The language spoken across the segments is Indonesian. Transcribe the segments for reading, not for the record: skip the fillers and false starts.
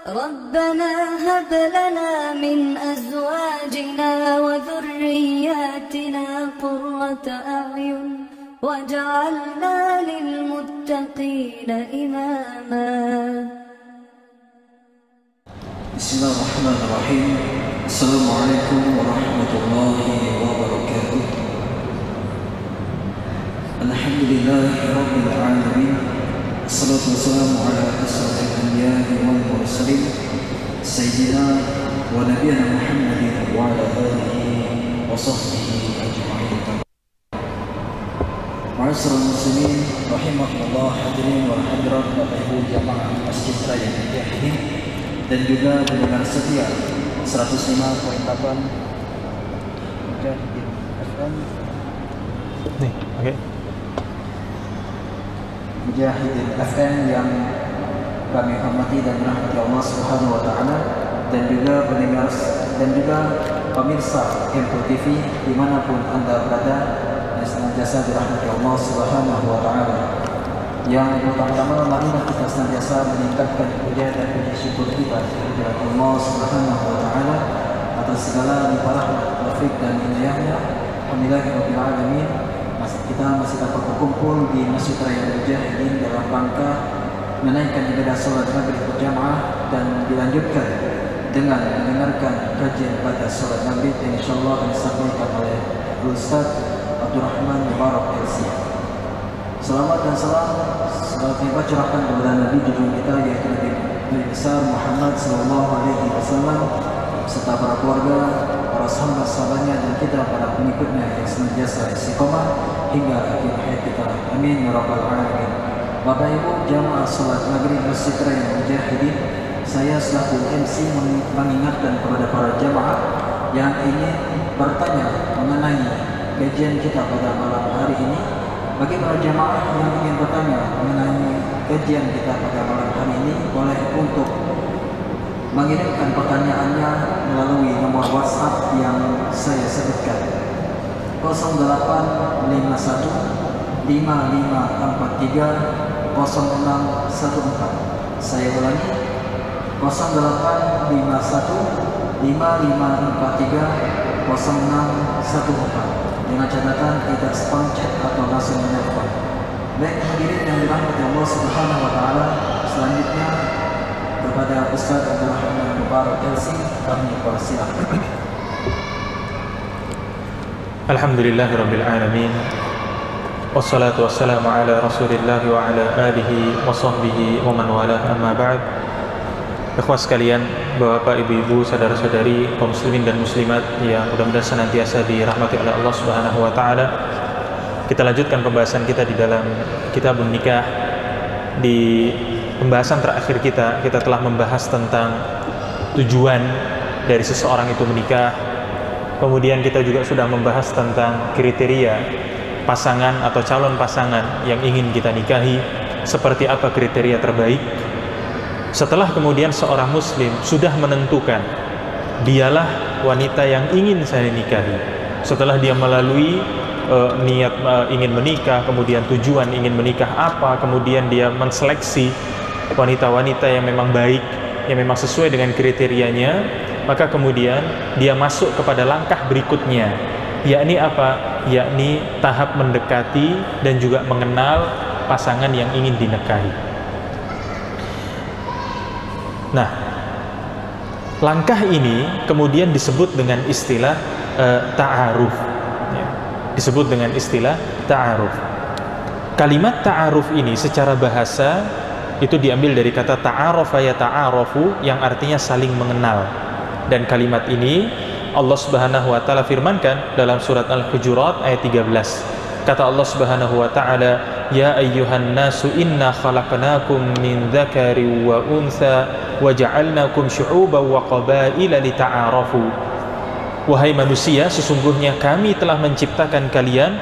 ربنا هب لنا من أزواجنا وذرياتنا قرة أعين واجعلنا للمتقين إماما. بسم الله الرحمن الرحيم. السلام عليكم ورحمة الله وبركاته. الحمد لله رب العالمين. الصلاة والسلام على أشرف الأنبياء والمرسلين سيدنا ونبينا محمد وعلى آله وصحبه أجمعين. Ma'asyiral muslimin rahimakumullah, hadirin wal hadirat, Bapak Ibu jamaah Masjid Raya Mujahidin dan juga pendengar setia 105.8 Mujahidin FM. Nih, oke. Mujahidin FM yang kami hormati dan rahmati Allah Subhanahu wa taala, dan juga pendengar dan juga pemirsa Kempo TV dimanapun Anda berada, yang senantiasa dirahmati Allah Subhanahu wa taala. Yang pertama-tama marilah kita senantiasa meningkatkan puja dan puji syukur kita kepada Allah Subhanahu wa taala atas segala limpah rahmat, taufik dan hidayahnya. Alhamdulillahirabbil alamin. Kita masih dapat berkumpul di Masjid Raya Mujahidin dalam rangka menaikkan ibadah salat maghrib berjamaah dan dilanjutkan dengan mendengarkan kajian pada salat maghrib yang insyaallah akan disampaikan oleh Ustaz Abdurrahman Mubarak LC. Selamat dan salam kita curahkan kepada Nabi junjungan kita, yaitu Nabi besar Muhammad sallallahu alaihi wasallam serta para keluarga, para sahabat-sahabatnya dan kita para pengikutnya yang senantiasa istiqomah hingga akhir hayat kita. Amin ya rabbal alamin. Bapak Ibu jamaah salat maghrib Masjid Raya Mujahidin, saya selaku MC mengingatkan kepada para jamaah yang ingin bertanya mengenai kajian kita pada malam hari ini. Bagi para jamaah yang ingin bertanya mengenai kajian kita pada malam hari ini, boleh untuk mengirimkan pertanyaannya melalui nomor WhatsApp yang saya sebutkan 0851 5543 0614. Saya ulangi 0851 5543 0614 dengan catatan tidak spam chat atau langsung menelpon. Baik hadirin yang dirahmati Allah Subhanahu wa taala, selanjutnya kepada Ustaz Abdurrahman Mubarak LC kami persilakan. Alhamdulillahirabbil alamin. Wassalatu wassalamu ala Rasulillah wa ala alihi wa sahbihi wa man walah, amma ba'd. Ikhwas sekalian, Bapak, Ibu-ibu, saudara-saudari, kaum muslimin dan muslimat yang mudah-mudahan senantiasa dirahmati oleh Allah Subhanahu wa taala. Kita lanjutkan pembahasan kita di dalam Kitabun Nikah. Di pembahasan terakhir kita telah membahas tentang tujuan dari seseorang itu menikah. Kemudian kita juga sudah membahas tentang kriteria pasangan atau calon pasangan yang ingin kita nikahi, seperti apa kriteria terbaik. Setelah kemudian seorang muslim sudah menentukan dialah wanita yang ingin saya nikahi, setelah dia melalui niat ingin menikah, kemudian tujuan ingin menikah apa, kemudian dia menseleksi wanita-wanita yang memang baik, yang memang sesuai dengan kriterianya, maka kemudian dia masuk kepada langkah berikutnya, yakni apa? Yakni tahap mendekati dan juga mengenal pasangan yang ingin dinikahi. Nah, langkah ini kemudian disebut dengan istilah ta'aruf, ya. Disebut dengan istilah ta'aruf. Kalimat ta'aruf ini secara bahasa itu diambil dari kata ta'arafa ya ta'arafu, yang artinya saling mengenal. Dan kalimat ini Allah Subhanahu wa taala firmankan dalam surat Al-Hujurat ayat 13. Kata Allah Subhanahu wa taala, "Ya ayyuhan nasu inna khalaqnakum min dzakari wa untha wa ja'alnakum syu'uban wa qabaila lita'arafu." Wahai manusia, sesungguhnya kami telah menciptakan kalian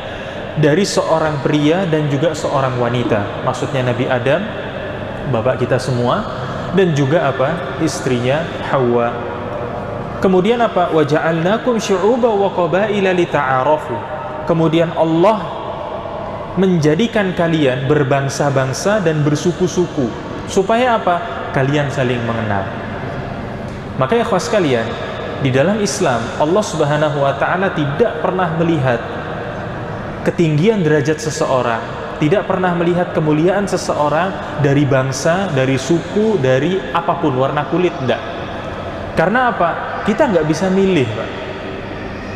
dari seorang pria dan juga seorang wanita. Maksudnya Nabi Adam, bapak kita semua, dan juga apa? Istrinya Hawa. Kemudian apa? Wa ja'alnakum syu'uban wa qabaila lita'arafu. Kemudian Allah menjadikan kalian berbangsa-bangsa dan bersuku-suku. Supaya apa? Kalian saling mengenal. Maka ya ikhwas sekalian, di dalam Islam Allah Subhanahu wa taala tidak pernah melihat ketinggian derajat seseorang, tidak pernah melihat kemuliaan seseorang dari bangsa, dari suku, dari apapun, warna kulit, enggak. Karena apa? Kita nggak bisa milih, Pak.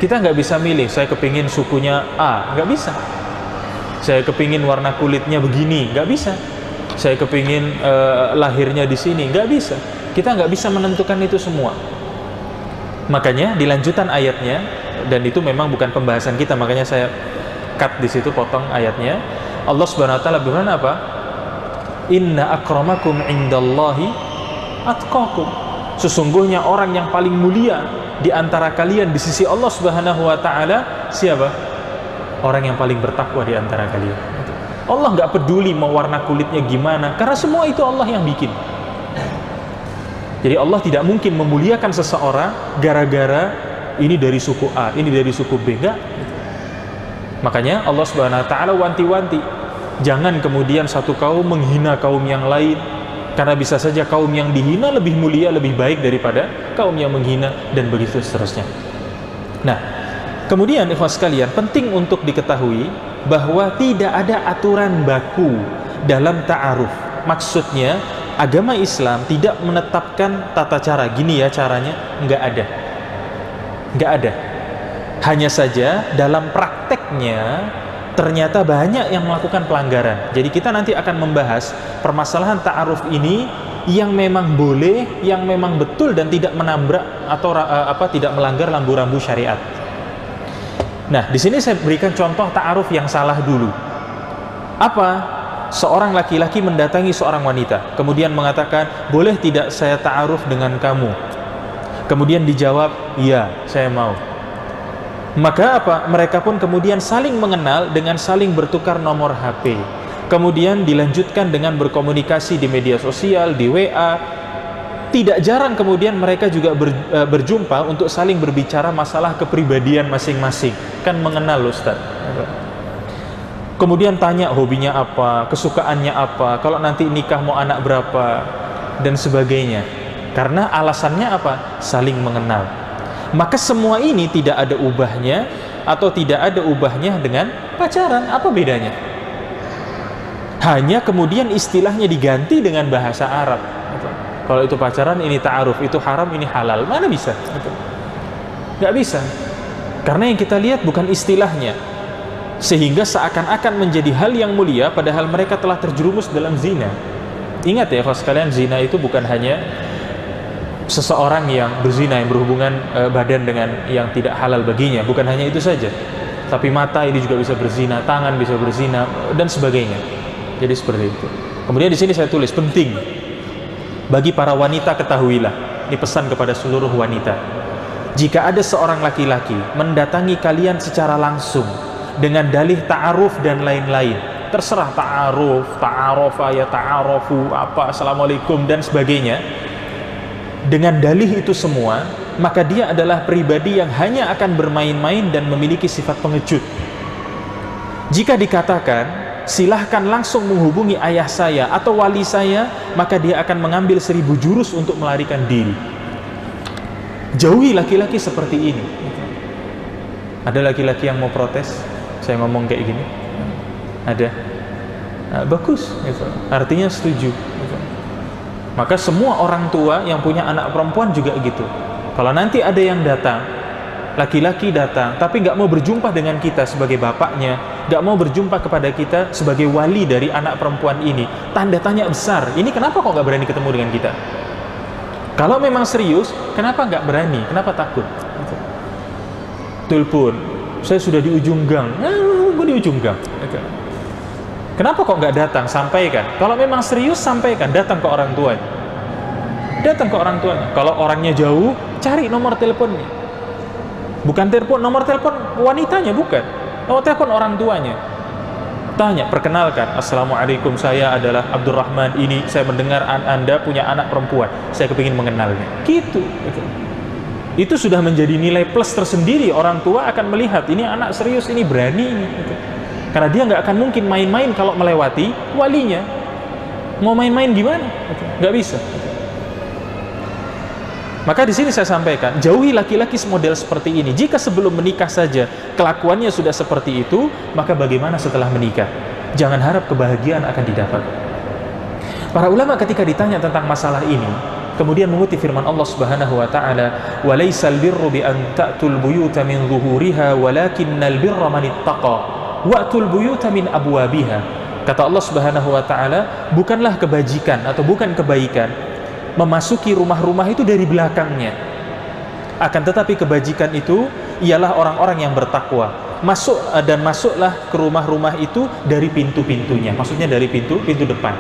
Kita nggak bisa milih, saya kepingin sukunya A, nggak bisa. Saya kepingin warna kulitnya begini, nggak bisa. Saya kepingin lahirnya di sini, nggak bisa. Kita nggak bisa menentukan itu semua. Makanya di lanjutan ayatnya, dan itu memang bukan pembahasan kita, makanya saya cut di situ, potong ayatnya. Allah Subhanahu wa taala berfirman apa? Inna akramakum indallahi atqakum. Sesungguhnya orang yang paling mulia di antara kalian di sisi Allah Subhanahu wa taala siapa? Orang yang paling bertakwa di antara kalian. Allah nggak peduli mau warna kulitnya gimana, karena semua itu Allah yang bikin. Jadi Allah tidak mungkin memuliakan seseorang gara-gara ini dari suku A, ini dari suku B, enggak. Makanya Allah Subhanahu wa taala wanti-wanti, jangan kemudian satu kaum menghina kaum yang lain, karena bisa saja kaum yang dihina lebih mulia, lebih baik daripada kaum yang menghina, dan begitu seterusnya. Nah, kemudian ikhwas sekalian, penting untuk diketahui bahwa tidak ada aturan baku dalam ta'aruf. Maksudnya agama Islam tidak menetapkan tata cara, gini ya caranya, nggak ada. Nggak ada. Hanya saja dalam prakteknya ternyata banyak yang melakukan pelanggaran. Jadi kita nanti akan membahas permasalahan ta'aruf ini yang memang boleh, yang memang betul dan tidak menabrak atau tidak melanggar rambu-rambu syariat. Nah, di sini saya berikan contoh ta'aruf yang salah dulu. Apa? Seorang laki-laki mendatangi seorang wanita, kemudian mengatakan, boleh tidak saya ta'aruf dengan kamu? Kemudian dijawab, iya, saya mau. Maka apa? Mereka pun kemudian saling mengenal dengan saling bertukar nomor HP. Kemudian dilanjutkan dengan berkomunikasi di media sosial, di WA. Tidak jarang kemudian mereka juga berjumpa untuk saling berbicara masalah kepribadian masing-masing. Kan mengenal, Ustaz. Kemudian tanya hobinya apa, kesukaannya apa, kalau nanti nikah mau anak berapa, dan sebagainya. Karena alasannya apa? Saling mengenal. Maka semua ini tidak ada ubahnya atau tidak ada ubahnya dengan pacaran. Apa bedanya? Hanya kemudian istilahnya diganti dengan bahasa Arab. Kalau itu pacaran, ini ta'aruf, itu haram, ini halal. Mana bisa? Nggak bisa. Karena yang kita lihat bukan istilahnya. Sehingga seakan-akan menjadi hal yang mulia, padahal mereka telah terjerumus dalam zina. Ingat ya, kalau sekalian, zina itu bukan hanya seseorang yang berzina, yang berhubungan badan dengan yang tidak halal baginya. Bukan hanya itu saja, tapi mata ini juga bisa berzina, tangan bisa berzina, dan sebagainya. Jadi seperti itu. Kemudian di sini saya tulis, penting bagi para wanita, ketahuilah, ini pesan kepada seluruh wanita. Jika ada seorang laki-laki mendatangi kalian secara langsung dengan dalih ta'aruf dan lain-lain, terserah ta'aruf, ta'arofa, ya ta'arofu, apa, assalamualaikum, dan sebagainya, dengan dalih itu semua, maka dia adalah pribadi yang hanya akan bermain-main dan memiliki sifat pengecut. Jika dikatakan, silahkan langsung menghubungi ayah saya atau wali saya, maka dia akan mengambil 1000 jurus untuk melarikan diri. Jauhi laki-laki seperti ini. Ada laki-laki yang mau protes saya ngomong kayak gini? Ada. Nah, bagus gitu. Artinya setuju gitu. Maka semua orang tua yang punya anak perempuan juga gitu. Kalau nanti ada yang datang, laki-laki datang tapi nggak mau berjumpa dengan kita sebagai bapaknya, nggak mau berjumpa kepada kita sebagai wali dari anak perempuan ini, tanda tanya besar. Ini kenapa kok nggak berani ketemu dengan kita? Kalau memang serius, kenapa nggak berani? Kenapa takut? Gitu. Telepon, saya sudah di ujung gang. Gue di ujung gang. Kenapa kok nggak datang? Sampaikan. Kalau memang serius, sampaikan. Datang ke orang tuanya. Datang ke orang tuanya. Kalau orangnya jauh, cari nomor teleponnya. Bukan telepon, nomor telepon wanitanya, bukan. Nomor telepon orang tuanya. Tanya, perkenalkan, assalamualaikum, saya adalah Abdurrahman ini, saya mendengar Anda punya anak perempuan, saya kepingin mengenalnya. Gitu. Itu sudah menjadi nilai plus tersendiri. Orang tua akan melihat, ini anak serius, ini berani ini. Gitu. Karena dia nggak akan mungkin main-main kalau melewati walinya. Mau main-main gimana? Nggak bisa. Maka di sini saya sampaikan, jauhi laki-laki model seperti ini. Jika sebelum menikah saja kelakuannya sudah seperti itu, maka bagaimana setelah menikah? Jangan harap kebahagiaan akan didapat. Para ulama ketika ditanya tentang masalah ini, kemudian mengutip firman Allah Subhanahu wa taala, "Wa laysal birru bi an ta'tul buyuta min zuhuriha, walakinnal birra man ittaqa, wa'tul buyuta min abwabiha." Kata Allah Subhanahu wa taala, bukanlah kebajikan atau bukan kebaikan memasuki rumah-rumah itu dari belakangnya. Akan tetapi kebajikan itu ialah orang-orang yang bertakwa. Masuklah ke rumah-rumah itu dari pintu-pintunya. Maksudnya dari pintu depan.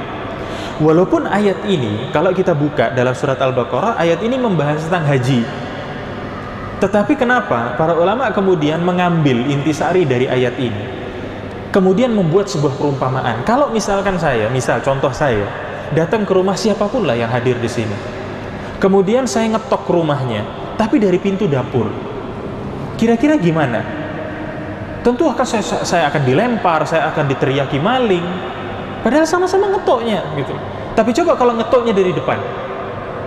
Walaupun ayat ini, kalau kita buka dalam surat Al-Baqarah, ayat ini membahas tentang haji. Tetapi kenapa para ulama kemudian mengambil intisari dari ayat ini, kemudian membuat sebuah perumpamaan? Kalau misalkan contoh saya datang ke rumah siapapun lah yang hadir di sini, kemudian saya ngetok rumahnya, tapi dari pintu dapur, kira-kira gimana? Tentu akan saya akan dilempar, saya akan diteriaki maling, padahal sama-sama ngetoknya gitu. Tapi coba kalau ngetoknya dari depan,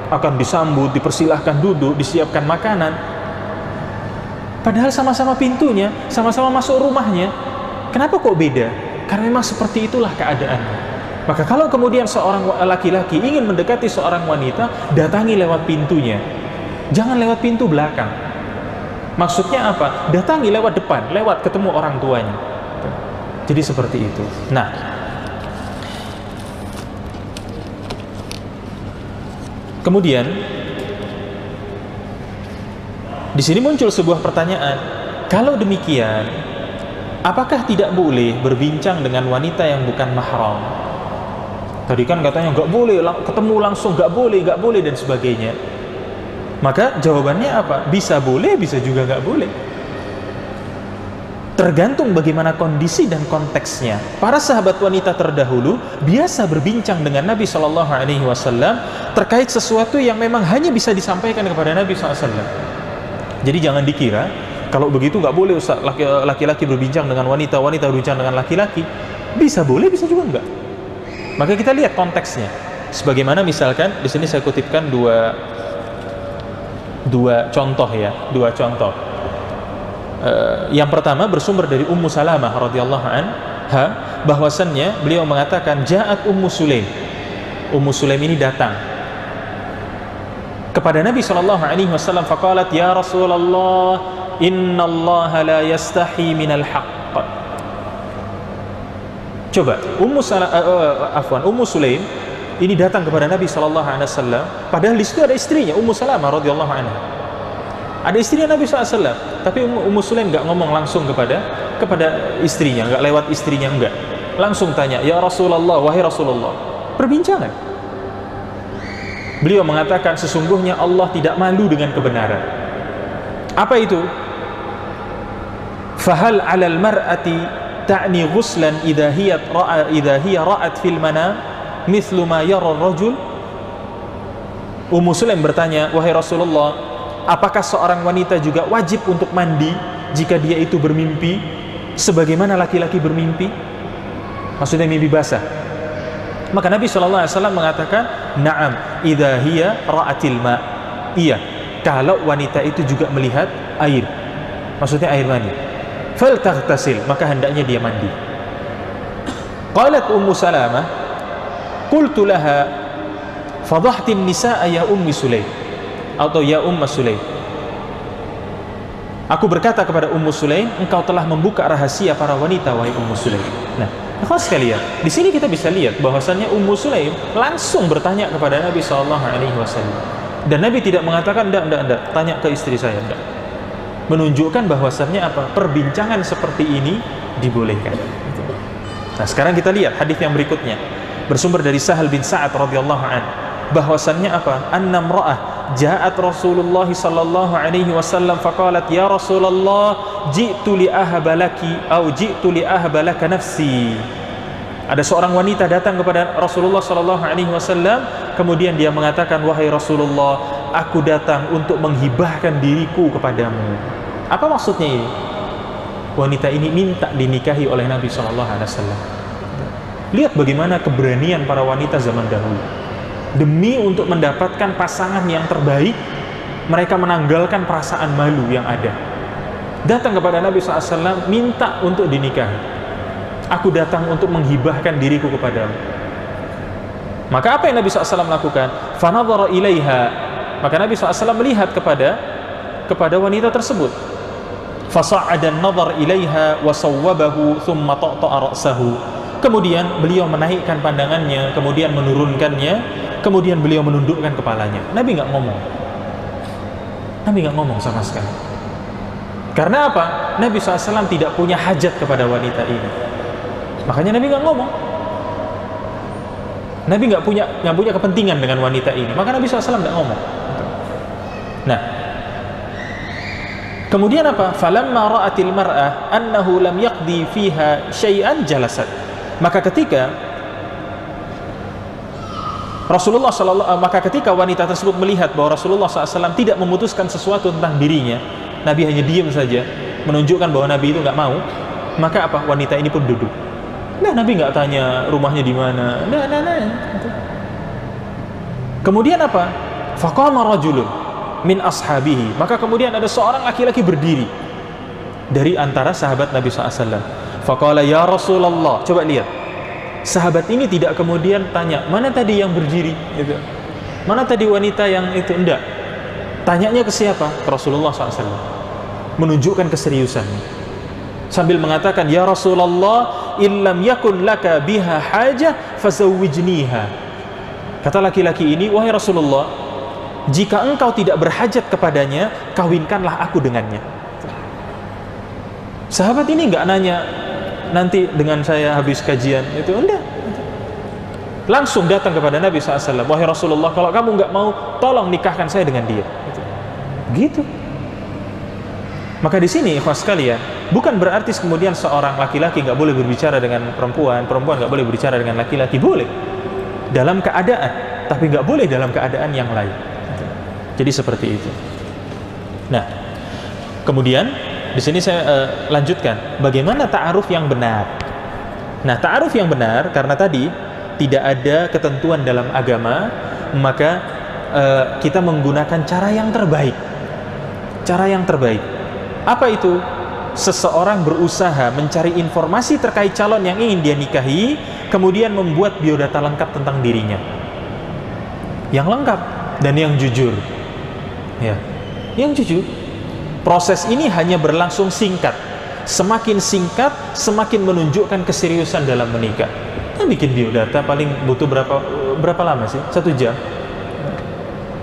akan disambut, dipersilahkan duduk, disiapkan makanan, padahal sama-sama pintunya, sama-sama masuk rumahnya. Kenapa kok beda? Karena memang seperti itulah keadaannya. Maka kalau kemudian seorang laki-laki ingin mendekati seorang wanita, datangi lewat pintunya, jangan lewat pintu belakang. Maksudnya apa? Datangi lewat depan, lewat ketemu orang tuanya. Jadi seperti itu. Nah, kemudian di sini muncul sebuah pertanyaan. Kalau demikian, apakah tidak boleh berbincang dengan wanita yang bukan mahram? Tadi kan katanya nggak boleh ketemu langsung, nggak boleh dan sebagainya. Maka jawabannya apa? Bisa boleh, bisa juga nggak boleh. Tergantung bagaimana kondisi dan konteksnya. Para sahabat wanita terdahulu biasa berbincang dengan Nabi Shallallahu Alaihi Wasallam terkait sesuatu yang memang hanya bisa disampaikan kepada Nabi SAW. Jadi jangan dikira kalau begitu nggak boleh Ustaz, laki-laki berbincang dengan wanita, wanita berbincang dengan laki-laki. Bisa boleh, bisa juga enggak. Maka kita lihat konteksnya. Sebagaimana misalkan di sini saya kutipkan dua contoh ya, dua contoh. Yang pertama bersumber dari Ummu Salamah radhiyallahu anha, bahwasannya beliau mengatakan ja'at Ummu Sulaim. Ummu Sulaim ini datang kepada Nabi sallallahu alaihi wasallam, faqalat ya Rasulullah, innallaha la yastahi minal haqq. Coba, Ummu Sulaim ini datang kepada Nabi Sallallahu Alaihi Wasallam, padahal di situ ada istrinya Ummu Salamah radhiyallahu anha. Ada istrinya Nabi SAW, tapi Ummu Sulaim nggak ngomong langsung kepada istrinya, nggak lewat istrinya, nggak. Langsung tanya, ya Rasulullah, wahai Rasulullah. Perbincangan. Beliau mengatakan sesungguhnya Allah tidak malu dengan kebenaran. Apa itu? Fahal 'alal mar'ati ta'ni ghuslan idha hiya ra'at fil manam mithlu ma yara ar-rajul. Ummu Sulaim bertanya, wahai Rasulullah, apakah seorang wanita juga wajib untuk mandi jika dia itu bermimpi sebagaimana laki-laki bermimpi? Maksudnya mimpi basah. Maka Nabi SAW mengatakan, na'am idha hiya ra'atil ma'. Iya, kalau wanita itu juga melihat air, maksudnya air mani, faltaghtasil, maka hendaknya dia mandi. Qalat Ummu Salamah, qultu laha fadhahtin nisaa ya Ummi Sulaim, atau ya Umma Sulaim. Aku berkata kepada Ummu Sulaim, engkau telah membuka rahasia para wanita wahai Ummu Sulaim. Nah, ikhwan sekalian, di sini kita bisa lihat bahwasannya Ummu Sulaim langsung bertanya kepada Nabi SAW, dan Nabi tidak mengatakan enggak, tanya ke istri saya, enggak. Menunjukkan bahwasannya apa? Perbincangan seperti ini dibolehkan. Nah, sekarang kita lihat hadis yang berikutnya. Bersumber dari Sahal bin Sa'ad radhiyallahu an, bahwasannya apa? Annam ra'ah ja'at Rasulullah sallallahu alaihi wasallam faqalat ya Rasulullah ji'tu li ahaba laki atau ji'tu li ahaba laka nafsi. Ada seorang wanita datang kepada Rasulullah sallallahu alaihi wasallam, kemudian dia mengatakan, wahai Rasulullah, aku datang untuk menghibahkan diriku kepadamu. Apa maksudnya ini? Wanita ini minta dinikahi oleh Nabi SAW. Lihat bagaimana keberanian para wanita zaman dahulu. Demi untuk mendapatkan pasangan yang terbaik, mereka menanggalkan perasaan malu yang ada. Datang kepada Nabi SAW, minta untuk dinikahi. Aku datang untuk menghibahkan diriku kepadamu. Maka apa yang Nabi SAW lakukan? Fanadhara ilaiha. Maka Nabi SAW melihat kepada wanita tersebut. Fasa'ada an-nadhar ilaiha wa sawwabahu thumma ta'ta'a ra'sahu. Kemudian beliau menaikkan pandangannya, kemudian menurunkannya, kemudian beliau menundukkan kepalanya. Nabi nggak ngomong. Nabi nggak ngomong sama sekali. Karena apa? Nabi SAW tidak punya hajat kepada wanita ini. Makanya Nabi nggak ngomong. Nabi nggak punya kepentingan dengan wanita ini. Maka Nabi SAW nggak ngomong. Nah, kemudian apa? Falamma ra'atil mar'ah annahu lam yaqdi fiha syai'an jalasat. Maka ketika ketika wanita tersebut melihat bahwa Rasulullah SAW tidak memutuskan sesuatu tentang dirinya, Nabi hanya diam saja, menunjukkan bahwa Nabi itu nggak mau, maka apa? Wanita ini pun duduk. Nah, Nabi nggak tanya rumahnya di mana. Nah. Kemudian apa? Faqama rajulun min ashabihi. Maka kemudian ada seorang laki-laki berdiri dari antara sahabat Nabi SAW. Faqala ya Rasulullah. Coba lihat. Sahabat ini tidak kemudian tanya, mana tadi yang berdiri? Gitu. Mana tadi wanita yang itu? Enggak. Tanyanya ke siapa? Ke Rasulullah SAW. Menunjukkan keseriusannya. Sambil mengatakan, ya Rasulullah, illam yakun laka biha hajah fazawwijniha. Kata laki-laki ini, wahai Rasulullah, jika engkau tidak berhajat kepadanya, kawinkanlah aku dengannya. Sahabat ini nggak nanya, nanti dengan saya habis kajian, itu enggak. Langsung datang kepada Nabi SAW, wahai Rasulullah, kalau kamu nggak mau, tolong nikahkan saya dengan dia. Gitu. Maka di sini, ikhwas sekalian, bukan berarti kemudian seorang laki-laki nggak boleh berbicara dengan perempuan, perempuan nggak boleh berbicara dengan laki-laki, boleh dalam keadaan, tapi nggak boleh dalam keadaan yang lain. Jadi seperti itu. Nah, kemudian di sini saya lanjutkan, bagaimana ta'aruf yang benar. Nah, ta'aruf yang benar, karena tadi tidak ada ketentuan dalam agama, maka kita menggunakan cara yang terbaik. Cara yang terbaik. Apa itu? Seseorang berusaha mencari informasi terkait calon yang ingin dia nikahi, kemudian membuat biodata lengkap tentang dirinya. Yang lengkap dan yang jujur. Ya, yang jujur. Proses ini hanya berlangsung singkat. Semakin singkat, semakin menunjukkan keseriusan dalam menikah. Kan bikin biodata paling butuh berapa lama sih? 1 jam.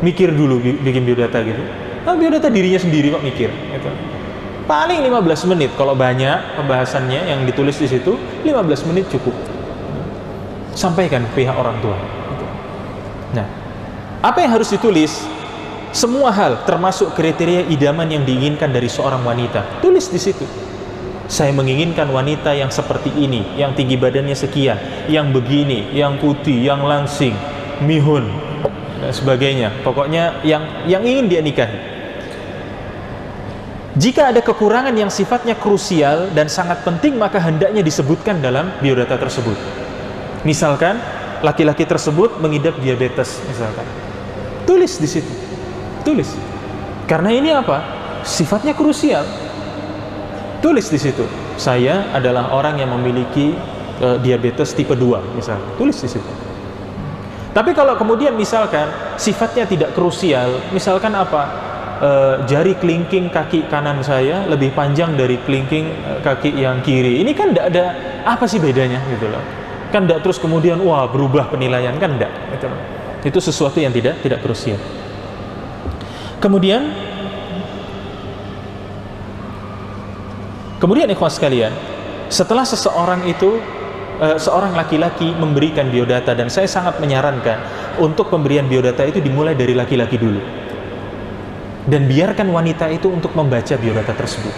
Mikir dulu bikin biodata gitu. Nah, biodata dirinya sendiri kok mikir gitu. Paling 15 menit kalau banyak pembahasannya yang ditulis di situ, 15 menit cukup. Sampaikan ke pihak orang tua. Nah, apa yang harus ditulis? Semua hal termasuk kriteria idaman yang diinginkan dari seorang wanita. Tulis di situ. Saya menginginkan wanita yang seperti ini, yang tinggi badannya sekian, yang begini, yang putih, yang langsing, mihun, dan sebagainya. Pokoknya yang ingin dia nikahi. Jika ada kekurangan yang sifatnya krusial dan sangat penting, maka hendaknya disebutkan dalam biodata tersebut. Misalkan laki-laki tersebut mengidap diabetes, misalkan. Tulis di situ. Tulis. Karena ini apa? Sifatnya krusial. Tulis di situ. Saya adalah orang yang memiliki diabetes tipe 2, misalkan. Tulis di situ. Tapi kalau kemudian misalkan sifatnya tidak krusial, misalkan apa? Jari kelingking kaki kanan saya lebih panjang dari kelingking kaki yang kiri. Ini kan tidak ada apa sih bedanya gitu loh. Kan tidak terus kemudian wah berubah penilaian, kan tidak gitu loh. Itu sesuatu yang tidak krusial. Kemudian ikhwas sekalian, setelah seseorang itu seorang laki-laki memberikan biodata, dan saya sangat menyarankan untuk pemberian biodata itu dimulai dari laki-laki dulu. Dan biarkan wanita itu untuk membaca biodata tersebut.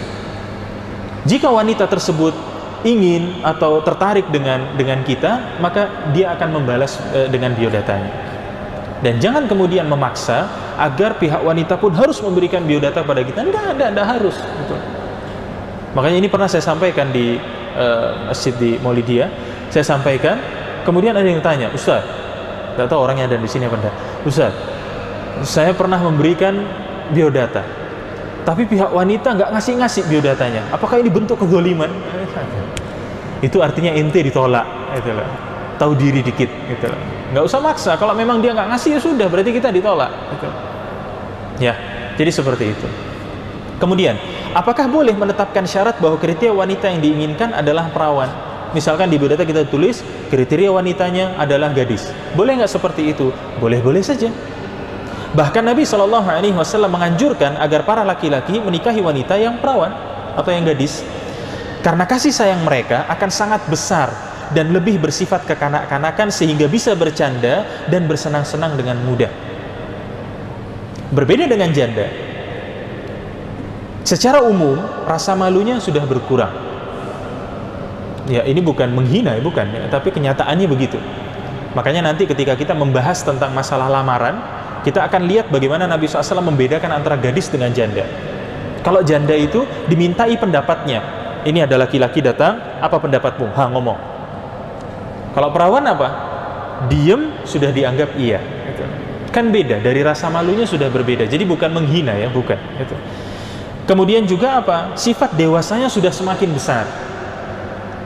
Jika wanita tersebut ingin atau tertarik dengan kita, maka dia akan membalas dengan biodatanya. Dan jangan kemudian memaksa agar pihak wanita pun harus memberikan biodata pada kita. Tidak harus. Gitu. Makanya ini pernah saya sampaikan di masjid di Maulidiyah. Saya sampaikan, kemudian ada yang tanya, Ustaz, tidak tahu orangnya ada di sini apa enggak. Ustaz, saya pernah memberikan biodata, tapi pihak wanita nggak ngasih biodatanya. Apakah ini bentuk kezaliman? Itu artinya ente ditolak, gitu loh. Tahu diri dikit, gitu loh. Nggak usah maksa. Kalau memang dia nggak ngasih ya sudah, berarti kita ditolak. Gitu. Ya, jadi seperti itu. Kemudian, apakah boleh menetapkan syarat bahwa kriteria wanita yang diinginkan adalah perawan? Misalkan di biodata kita tulis kriteria wanitanya adalah gadis. Boleh nggak seperti itu? Boleh-boleh saja. Bahkan Nabi SAW menganjurkan agar para laki-laki menikahi wanita yang perawan atau yang gadis, karena kasih sayang mereka akan sangat besar dan lebih bersifat kekanak-kanakan sehingga bisa bercanda dan bersenang-senang dengan mudah. Berbeda dengan janda, secara umum rasa malunya sudah berkurang. Ya, ini bukan menghina, bukan, ya, tapi kenyataannya begitu. Makanya nanti ketika kita membahas tentang masalah lamaran, kita akan lihat bagaimana Nabi SAW membedakan antara gadis dengan janda. Kalau janda itu dimintai pendapatnya. Ini ada laki-laki datang, apa pendapatmu? Ngomong. Kalau perawan apa? Diem, sudah dianggap iya. Kan beda, dari rasa malunya sudah berbeda. Jadi bukan menghina ya, bukan. Kemudian juga apa? Sifat dewasanya sudah semakin besar.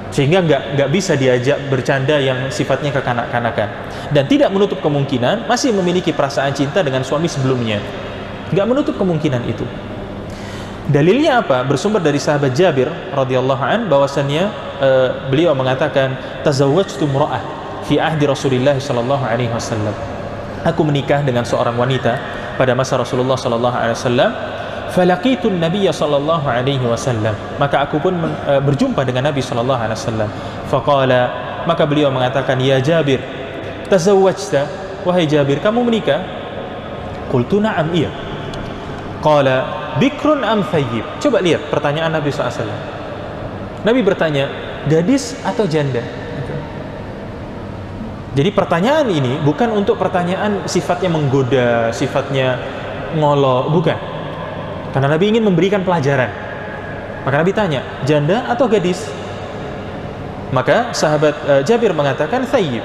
Sehingga nggak bisa diajak bercanda yang sifatnya kekanak-kanakan, dan tidak menutup kemungkinan masih memiliki perasaan cinta dengan suami sebelumnya. Nggak menutup kemungkinan itu. Dalilnya apa? Bersumber dari sahabat Jabir radhiyallahu an, bahwasannya beliau mengatakan, tazawwajtu imra'ah fi ahdi Rasulillah sallallahu alaihi wasallam. Aku menikah dengan seorang wanita pada masa Rasulullah sallallahu alaihi wasallam. Falaqitun Nabiyya sallallahu alaihi wasallam, maka aku pun berjumpa dengan Nabi sallallahu alaihi wasallam. Faqala, maka beliau mengatakan, ya Jabir, tazawwajta, wahai Jabir, kamu menikah? Qultu na'am, iya. Qala bikrun am thayyib. Coba lihat pertanyaan Nabi SAW. Nabi bertanya, gadis atau janda? Jadi pertanyaan ini bukan untuk pertanyaan sifatnya menggoda, sifatnya ngolok, bukan. Karena Nabi ingin memberikan pelajaran. Maka Nabi tanya, janda atau gadis? Maka sahabat Jabir mengatakan, thayyib,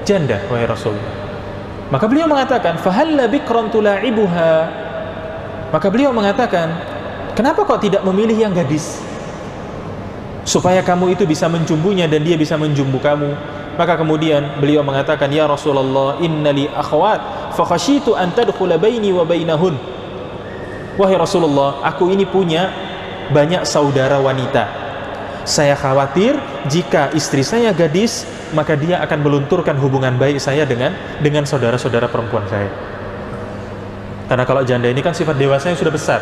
janda, wahai Rasulullah. Maka beliau mengatakan, fahalla bikran tula'ibuha. Maka beliau mengatakan, kenapa kok tidak memilih yang gadis? Supaya kamu itu bisa menjumbunya dan dia bisa menjumbu kamu. Maka kemudian beliau mengatakan, ya Rasulullah, innali akhwat fa khashitu an tadkhula baini wa bainahun. Wahai Rasulullah, aku ini punya banyak saudara wanita. Saya khawatir jika istri saya gadis, maka dia akan melunturkan hubungan baik saya dengan saudara-saudara perempuan saya. Karena kalau janda ini kan sifat dewasanya sudah besar.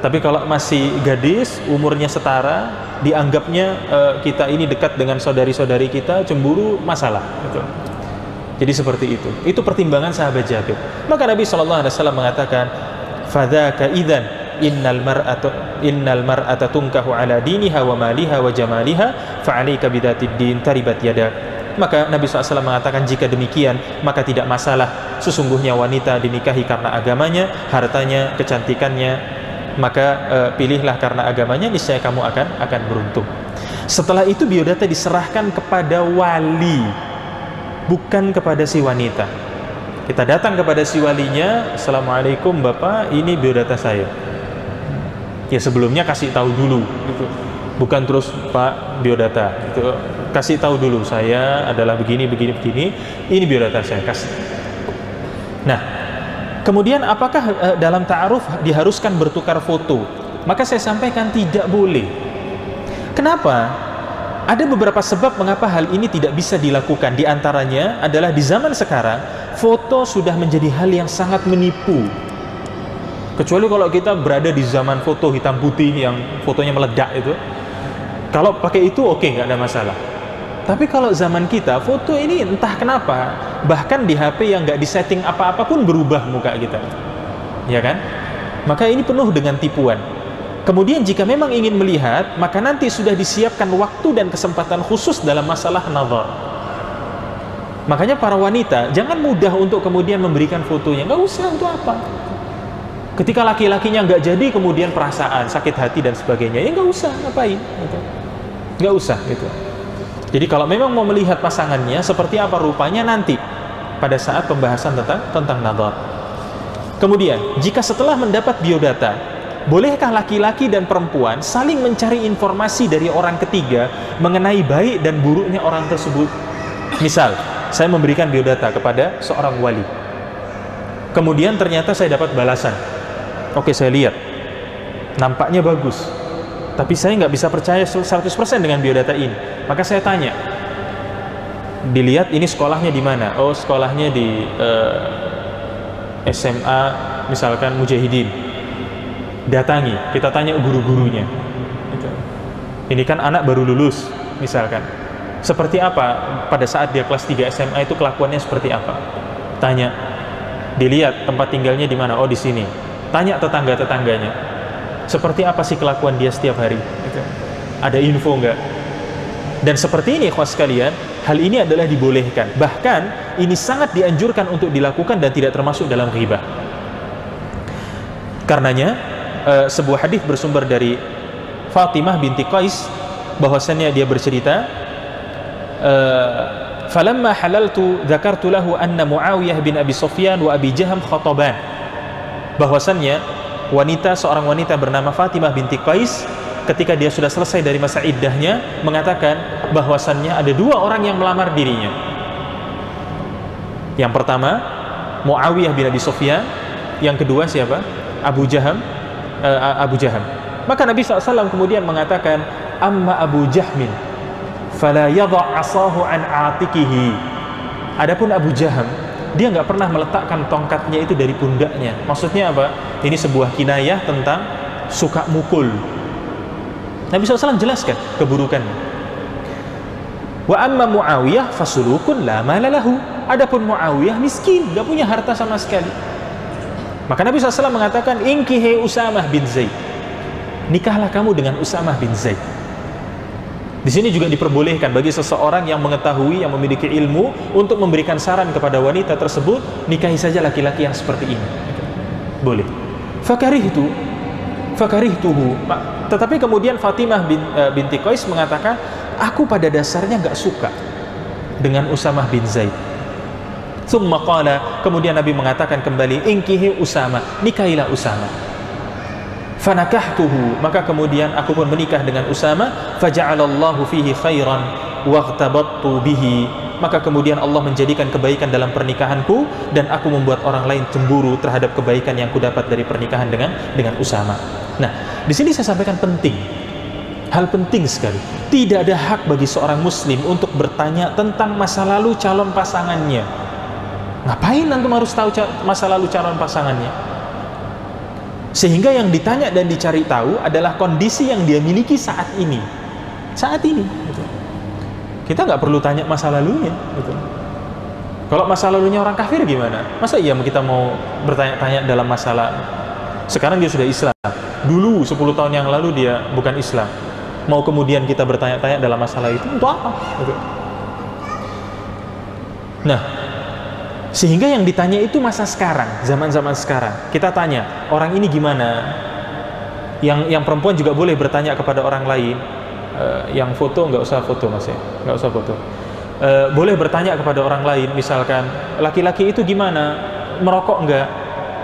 Tapi kalau masih gadis, umurnya setara, dianggapnya kita ini dekat dengan saudari-saudari kita, cemburu, masalah. Gitu. Jadi seperti itu. Itu pertimbangan sahabat Jabir. Maka Nabi SAW mengatakan, fadzaka idzan innal mar'ata tunkahu ala diniha wa maliha wa jamaliha fa'alaika bidzatid din taribat yadak. Maka Nabi SAW mengatakan, jika demikian maka tidak masalah, sesungguhnya wanita dinikahi karena agamanya, hartanya, kecantikannya, maka pilihlah karena agamanya, niscaya kamu akan beruntung. Setelah itu biodata diserahkan kepada wali, bukan kepada si wanita. Kita datang kepada si walinya, assalamualaikum bapak, ini biodata saya. Ya sebelumnya kasih tahu dulu, gitu. Bukan terus pak biodata, gitu. Kasih tahu dulu, saya adalah begini, ini biodata saya, kasih. Nah, kemudian apakah dalam ta'aruf diharuskan bertukar foto? Maka saya sampaikan tidak boleh. Kenapa? Ada beberapa sebab mengapa hal ini tidak bisa dilakukan. Di antaranya adalah di zaman sekarang, foto sudah menjadi hal yang sangat menipu. Kecuali kalau kita berada di zaman foto hitam putih yang fotonya meledak itu. Kalau pakai itu oke, nggak ada masalah. Tapi kalau zaman kita, foto ini entah kenapa, bahkan di HP yang nggak disetting apa-apa pun berubah muka kita. Ya kan? Maka ini penuh dengan tipuan. Kemudian jika memang ingin melihat, maka nanti sudah disiapkan waktu dan kesempatan khusus dalam masalah nazar. Makanya para wanita jangan mudah untuk kemudian memberikan fotonya. Nggak usah, untuk apa? Ketika laki-lakinya nggak jadi, kemudian perasaan, sakit hati dan sebagainya, ya nggak usah, ngapain? Gitu. Nggak usah gitu. Jadi kalau memang mau melihat pasangannya seperti apa rupanya nanti pada saat pembahasan tentang nazar. Kemudian, jika setelah mendapat biodata, bolehkah laki-laki dan perempuan saling mencari informasi dari orang ketiga mengenai baik dan buruknya orang tersebut? Misal, saya memberikan biodata kepada seorang wali. Kemudian ternyata saya dapat balasan. Oke, saya lihat. Nampaknya bagus. Tapi saya nggak bisa percaya 100% dengan biodata ini. Maka saya tanya. Dilihat ini sekolahnya di mana? Oh, sekolahnya di SMA misalkan Mujahidin. Datangi, kita tanya guru-gurunya. Ini kan anak baru lulus misalkan. Seperti apa pada saat dia kelas 3 SMA itu kelakuannya seperti apa? Tanya. Dilihat tempat tinggalnya di mana? Oh, di sini. Tanya tetangga-tetangganya. Seperti apa sih kelakuan dia setiap hari? Ada info enggak? Dan seperti ini ikhwas sekalian, hal ini adalah dibolehkan. Bahkan ini sangat dianjurkan untuk dilakukan dan tidak termasuk dalam ghibah. Karenanya sebuah hadis bersumber dari Fatimah binti Qais bahwasannya dia bercerita, falamma halaltu dzakartu lahu anna Muawiyah bin Abi Sufyan wa Abi Jaham khataban. Bahwasannya seorang wanita bernama Fatimah binti Qais ketika dia sudah selesai dari masa iddahnya mengatakan bahwasannya ada 2 orang yang melamar dirinya. Yang pertama Muawiyah bin Abi Sufyan, yang kedua siapa? Abu Jaham. Maka Nabi SAW kemudian mengatakan, amma Abu Jahmin fala yadha' asahu an atikihi. Adapun Abu Jaham, dia nggak pernah meletakkan tongkatnya itu dari pundaknya. Maksudnya apa? Ini sebuah kinayah tentang suka mukul. Nabi SAW jelaskan keburukannya. Wa amma Muawiyah fasulukun la malalahu. Adapun Muawiyah miskin, nggak punya harta sama sekali. Maka Nabi SAW mengatakan, inkihi Usamah bin Zaid. Nikahlah kamu dengan Usamah bin Zaid. Di sini juga diperbolehkan bagi seseorang yang mengetahui, yang memiliki ilmu untuk memberikan saran kepada wanita tersebut, nikahi saja laki-laki yang seperti ini. Boleh. Fakarihtuhu. Tetapi kemudian Fatimah binti Qais mengatakan, aku pada dasarnya nggak suka dengan Usamah bin Zaid. Tsumma qala, kemudian Nabi mengatakan kembali, inkihi Usamah, nikahilah Usamah. Fanakahtuhu, maka kemudian aku pun menikah dengan Usamah. Faja'alallahu fihi khairan waghtabattu bihi, maka kemudian Allah menjadikan kebaikan dalam pernikahanku dan aku membuat orang lain cemburu terhadap kebaikan yang kudapat dari pernikahan dengan Usamah. Nah, di sini saya sampaikan penting. Hal penting sekali. Tidak ada hak bagi seorang muslim untuk bertanya tentang masa lalu calon pasangannya. Ngapain antum harus tahu masa lalu calon pasangannya? Sehingga yang ditanya dan dicari tahu adalah kondisi yang dia miliki saat ini. Saat ini. Gitu. Kita nggak perlu tanya masa lalunya. Gitu. Kalau masa lalunya orang kafir gimana? Masa iya kita mau bertanya-tanya dalam masalah? Sekarang dia sudah Islam. Dulu 10 tahun yang lalu dia bukan Islam. Mau kemudian kita bertanya-tanya dalam masalah itu untuk apa? Gitu. Nah, sehingga yang ditanya itu masa sekarang, zaman-zaman sekarang. Kita tanya, orang ini gimana? Yang perempuan juga boleh bertanya kepada orang lain. Yang foto nggak usah foto mas ya, nggak usah foto. Boleh bertanya kepada orang lain, misalkan laki-laki itu gimana? Merokok nggak?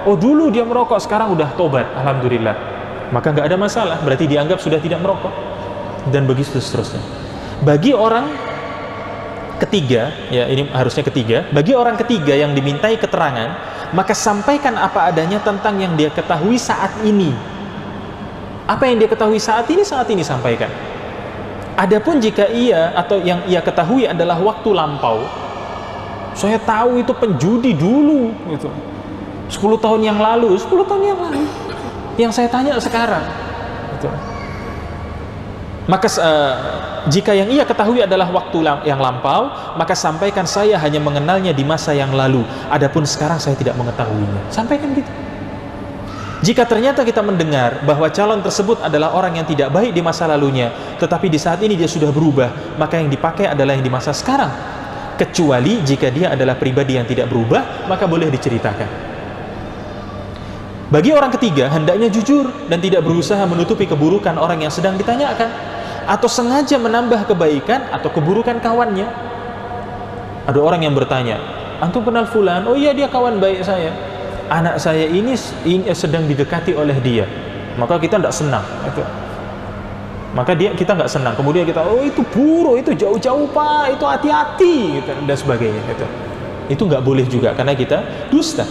Oh dulu dia merokok, sekarang udah tobat, alhamdulillah. Maka nggak ada masalah, berarti dianggap sudah tidak merokok. Dan begitu seterusnya. Bagi orang ketiga, ya ini harusnya ketiga, bagi orang ketiga yang dimintai keterangan, maka sampaikan apa adanya tentang yang dia ketahui saat ini. Apa yang dia ketahui saat ini sampaikan. Adapun jika ia atau yang ia ketahui adalah waktu lampau, saya tahu itu penjudi dulu, gitu. 10 tahun yang lalu, yang saya tanya sekarang, gitu. Maka jika yang ia ketahui adalah waktu yang lampau, maka sampaikan saya hanya mengenalnya di masa yang lalu. Adapun sekarang saya tidak mengetahuinya. Sampaikan gitu. Jika ternyata kita mendengar bahwa calon tersebut adalah orang yang tidak baik di masa lalunya, tetapi di saat ini dia sudah berubah, maka yang dipakai adalah yang di masa sekarang. Kecuali jika dia adalah pribadi yang tidak berubah, maka boleh diceritakan. Bagi orang ketiga, hendaknya jujur dan tidak berusaha menutupi keburukan orang yang sedang ditanyakan, atau sengaja menambah kebaikan atau keburukan kawannya. Ada orang yang bertanya, antum kenal fulan? Oh iya, dia kawan baik saya. anak saya ini sedang didekati oleh dia, maka kita tidak senang. Maka kita nggak senang. Kemudian kita, oh itu buruk, itu jauh-jauh Pak, itu hati-hati, gitu, dan sebagainya. Itu nggak boleh juga, karena kita dusta.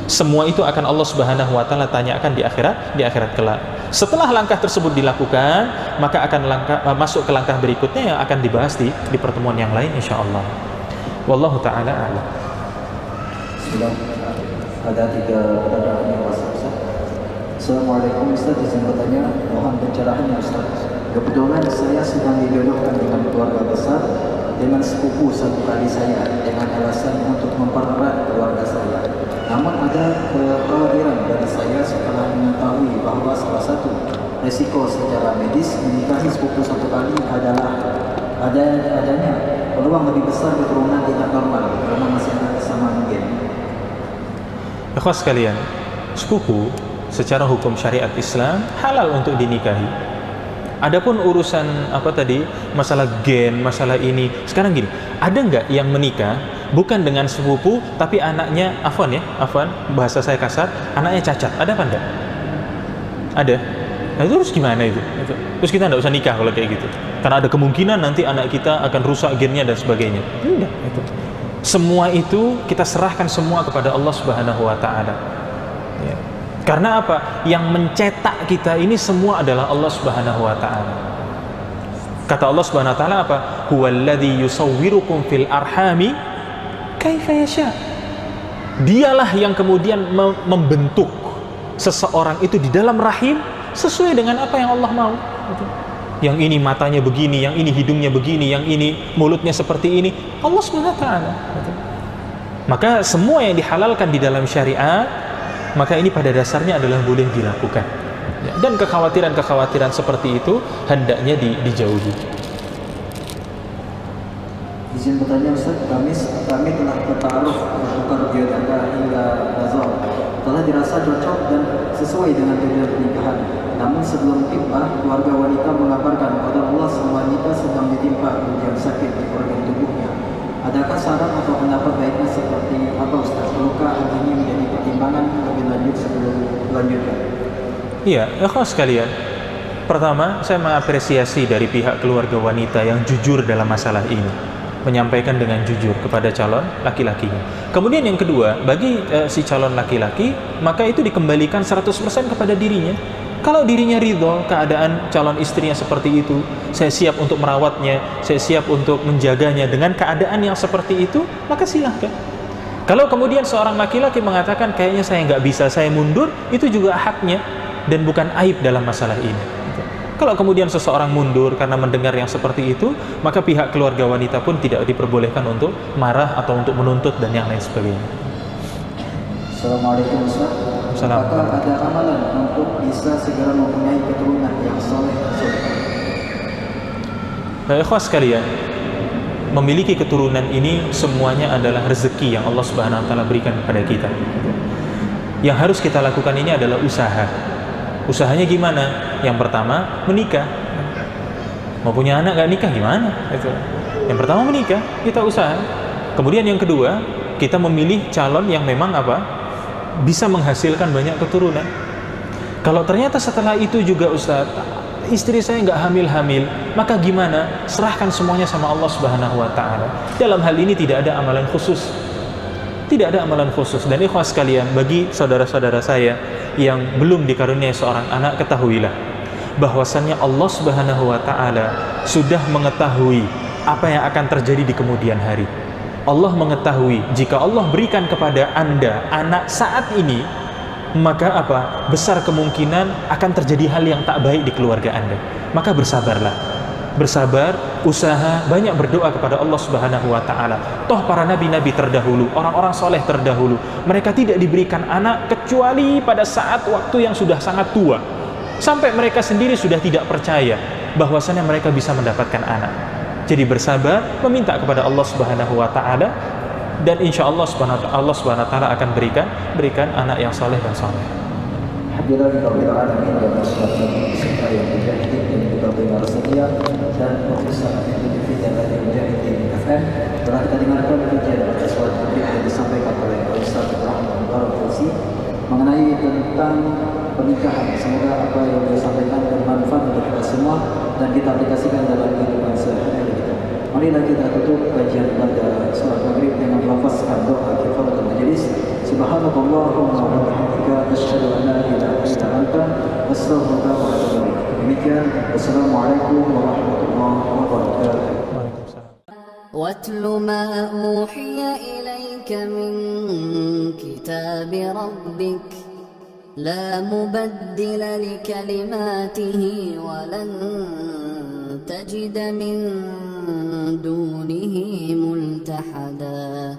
Semua itu akan Allah Subhanahu Wa Taala tanyakan di akhirat kelak. Setelah langkah tersebut dilakukan, maka akan masuk ke langkah berikutnya yang akan dibahas di pertemuan yang lain, insya Allah. Wallahu taala a'lam. Sudah ada 3 pertanyaan yang masuk. Assalamualaikum Ustaz, izin bertanya, mohon pencerahannya Ustaz. Kebetulan saya sedang dijodohkan dengan keluarga besar dengan sepupu satu kali saya dengan alasan untuk mempererat keluarga saya. Namun ada kekhawatiran dari saya setelah mengetahui bahwa salah satu resiko secara medis menikahi sepupu satu kali adalah adanya peluang lebih besar keturunan tidak normal karena masih anak sama gen. Ikhwas sekalian, sepupu secara hukum syariat Islam halal untuk dinikahi. Adapun urusan masalah gen, masalah ini, sekarang gini, ada nggak yang menikah bukan dengan sepupu tapi anaknya afwan bahasa saya kasar, anaknya cacat, ada apa enggak? Ada. Nah itu terus gimana itu? Terus kita nggak usah nikah kalau kayak gitu, karena ada kemungkinan nanti anak kita akan rusak gennya dan sebagainya. Enggak. Semua itu kita serahkan semua kepada Allah Subhanahu Wa Taala. Ya. Karena apa? Yang mencetak kita ini semua adalah Allah Subhanahu Wa Taala. Kata Allah Subhanahu Wa Taala apa? Huwallazi yusawwirukum fil arhami kaifa yasha. Dialah yang kemudian membentuk seseorang itu di dalam rahim sesuai dengan apa yang Allah mau. Yang ini matanya begini, yang ini hidungnya begini, yang ini mulutnya seperti ini, Allah Subhanahu Wa Taala. Maka semua yang dihalalkan di dalam syariat, maka ini pada dasarnya adalah boleh dilakukan. Dan kekhawatiran-kekhawatiran seperti itu hendaknya dijauhi. Izin bertanya Ustaz, kami telah bertaruh bertukar biodata hingga nazar, telah dirasa cocok dan sesuai dengan tujuan pernikahan. Namun sebelum tiba, keluarga wanita mengabarkan kepada Allah sang wanita sedang ditimpa ujian sakit di organ tubuhnya. Adakah saran atau pendapat baiknya seperti apa Ustaz? Perlukah hal ini menjadi pertimbangan lebih lanjut sebelum melanjutkan? Iya, ikhwas sekalian. Pertama, saya mengapresiasi dari pihak keluarga wanita yang jujur dalam masalah ini, menyampaikan dengan jujur kepada calon laki-lakinya. Kemudian yang kedua, bagi si calon laki-laki, maka itu dikembalikan 100% kepada dirinya. Kalau dirinya ridho keadaan calon istrinya seperti itu, saya siap untuk merawatnya, saya siap untuk menjaganya dengan keadaan yang seperti itu, maka silahkan. Kalau kemudian seorang laki-laki mengatakan kayaknya saya nggak bisa, saya mundur, itu juga haknya dan bukan aib dalam masalah ini. Kalau kemudian seseorang mundur karena mendengar yang seperti itu, maka pihak keluarga wanita pun tidak diperbolehkan untuk marah atau untuk menuntut dan yang lain sebagainya. Assalamualaikum Ustaz. Apakah ada amalan untuk bisa segera mempunyai keturunan yang soleh? Ikhwas sekalian, memiliki keturunan ini semuanya adalah rezeki yang Allah Subhanahu Wa Taala berikan kepada kita. Yang harus kita lakukan ini adalah usaha. Usahanya gimana? Yang pertama, menikah. Mau punya anak gak nikah gimana? Yang pertama menikah, kita usaha. Kemudian yang kedua, kita memilih calon yang memang bisa menghasilkan banyak keturunan. Kalau ternyata setelah itu juga Ustaz, istri saya nggak hamil-hamil, maka gimana? Serahkan semuanya sama Allah Subhanahu Wa Taala. Dalam hal ini tidak ada amalan khusus. Tidak ada amalan khusus. Dan ikhwas sekalian, bagi saudara-saudara saya yang belum dikaruniai seorang anak, ketahuilah bahwasannya Allah Subhanahu Wa Taala sudah mengetahui apa yang akan terjadi di kemudian hari. Allah mengetahui jika Allah berikan kepada Anda anak saat ini, maka besar kemungkinan akan terjadi hal yang tak baik di keluarga Anda. Maka bersabarlah, bersabar, usaha, banyak berdoa kepada Allah Subhanahu Wa Taala. Toh para nabi-nabi terdahulu, orang-orang soleh terdahulu, mereka tidak diberikan anak kecuali pada saat waktu yang sudah sangat tua, sampai mereka sendiri sudah tidak percaya bahwasannya mereka bisa mendapatkan anak. Jadi bersabar, meminta kepada Allah Subhanahu Wa Taala, dan insya Allah Subhanahu Wa Taala akan berikan anak yang saleh dan saleh. Alhamdulillahirabbil alamin wa wassalatu wassalamu ala rasulillah dan Profesor TV dan Mujahidin FM. Telah kita dengarkan kajian sesuatu yang disampaikan oleh Ustaz Rahman Al-Farisi mengenai tentang pernikahan. Semoga apa yang beliau sampaikan bermanfaat untuk kita semua dan kita aplikasikan dalam kehidupan sehari-hari kita. Marilah kita tutup kajian pada salat maghrib dengan melafazkan doa kifaratul majelis. Subhanallahumma wa bihamdika asyhadu an la ilaha illa anta astaghfiruka wa atubu ilaik. Demikian, wassalamualaikum warahmatullahi wabarakatuh. واتل ما أوحي إليك من كتاب ربك لا مبدل لكلماته ولن تجد من دونه ملتحدا